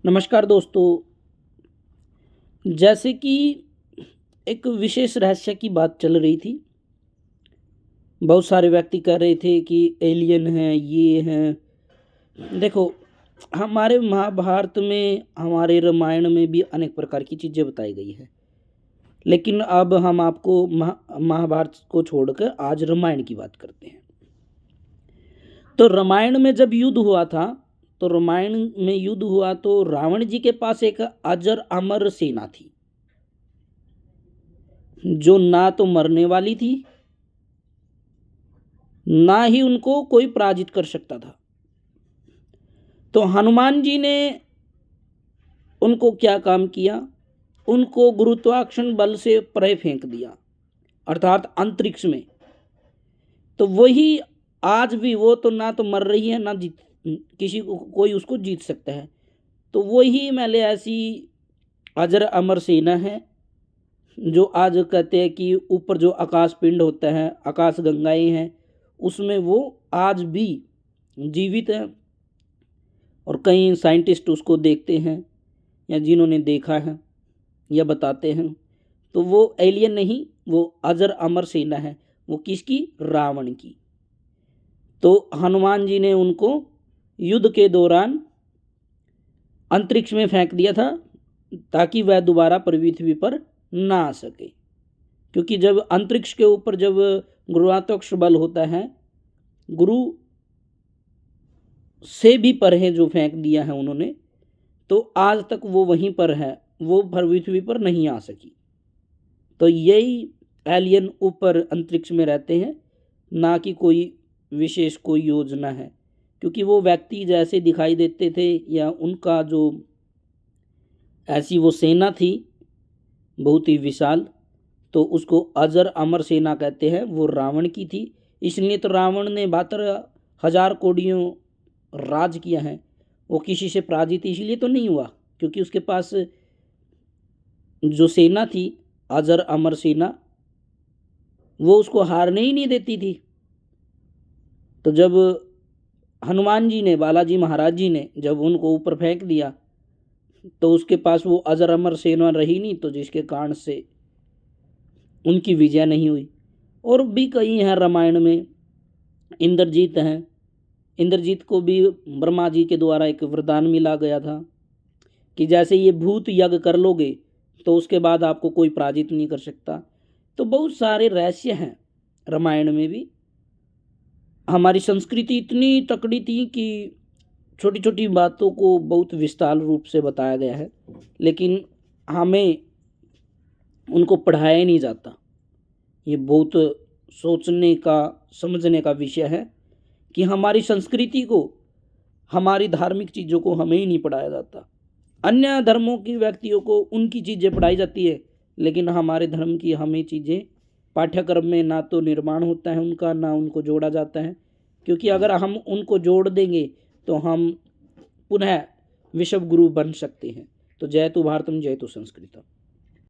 नमस्कार दोस्तों। जैसे कि एक विशेष रहस्य की बात चल रही थी। बहुत सारे व्यक्ति कह रहे थे कि एलियन हैं, ये हैं। देखो, हमारे महाभारत में, हमारे रामायण में भी अनेक प्रकार की चीज़ें बताई गई हैं। लेकिन अब हम आपको महाभारत को छोड़कर आज रामायण की बात करते हैं। तो रामायण में जब युद्ध हुआ था, तो रामायण में युद्ध हुआ तो रावण जी के पास एक अजर अमर सेना थी, जो ना तो मरने वाली थी, ना ही उनको कोई पराजित कर सकता था। तो हनुमान जी ने उनको क्या काम किया? उनको गुरुत्वाकर्षण बल से परे फेंक दिया, अर्थात अंतरिक्ष में। तो वही आज भी, वो तो ना तो मर रही है, ना जीत किसी को कोई उसको जीत सकता है। तो वही मैंने ऐसी अजर अमर सेना है, जो आज कहते हैं कि ऊपर जो आकाश पिंड होता है, आकाश गंगाएं हैं, उसमें वो आज भी जीवित है। और कई साइंटिस्ट उसको देखते हैं, या जिन्होंने देखा है या बताते हैं। तो वो एलियन नहीं, वो अजर अमर सेना है। वो किसकी? रावण की। तो हनुमान जी ने उनको युद्ध के दौरान अंतरिक्ष में फेंक दिया था, ताकि वह दोबारा पृथ्वी पर ना आ सके। क्योंकि जब अंतरिक्ष के ऊपर जब गुरुत्वाकर्षण बल होता है, गुरु से भी पर है जो फेंक दिया है उन्होंने, तो आज तक वो वहीं पर है, वो पृथ्वी पर नहीं आ सकी। तो यही एलियन ऊपर अंतरिक्ष में रहते हैं, ना कि कोई विशेष कोई योजना है। क्योंकि वो व्यक्ति जैसे दिखाई देते थे, या उनका जो ऐसी वो सेना थी बहुत ही विशाल, तो उसको अजर अमर सेना कहते हैं। वो रावण की थी। इसलिए तो रावण ने 72,000 कोड़ियों राज किया है। वो किसी से पराजित इसलिए तो नहीं हुआ, क्योंकि उसके पास जो सेना थी, अजर अमर सेना, वो उसको हारने ही नहीं देती थी। तो जब हनुमान जी ने, बालाजी महाराज जी ने जब उनको ऊपर फेंक दिया, तो उसके पास वो अजर अमर सेना रही नहीं, तो जिसके कारण से उनकी विजय नहीं हुई। और भी कई हैं रामायण में। इंद्रजीत हैं। इंद्रजीत को भी ब्रह्मा जी के द्वारा एक वरदान मिला गया था कि जैसे ये भूत यज्ञ कर लोगे, तो उसके बाद आपको कोई पराजित नहीं कर सकता। तो बहुत सारे रहस्य हैं रामायण में भी। हमारी संस्कृति इतनी तकड़ी थी कि छोटी छोटी बातों को बहुत विस्तार रूप से बताया गया है, लेकिन हमें उनको पढ़ाया ही नहीं जाता। ये बहुत सोचने का, समझने का विषय है कि हमारी संस्कृति को, हमारी धार्मिक चीज़ों को हमें ही नहीं पढ़ाया जाता। अन्य धर्मों की व्यक्तियों को उनकी चीज़ें पढ़ाई जाती है, लेकिन हमारे धर्म की हमें चीज़ें पाठ्यक्रम में ना तो निर्माण होता है उनका, ना उनको जोड़ा जाता है। क्योंकि अगर हम उनको जोड़ देंगे तो हम पुनः विश्व गुरु बन सकते हैं। तो जय तु भारतम, जय तु संस्कृतम।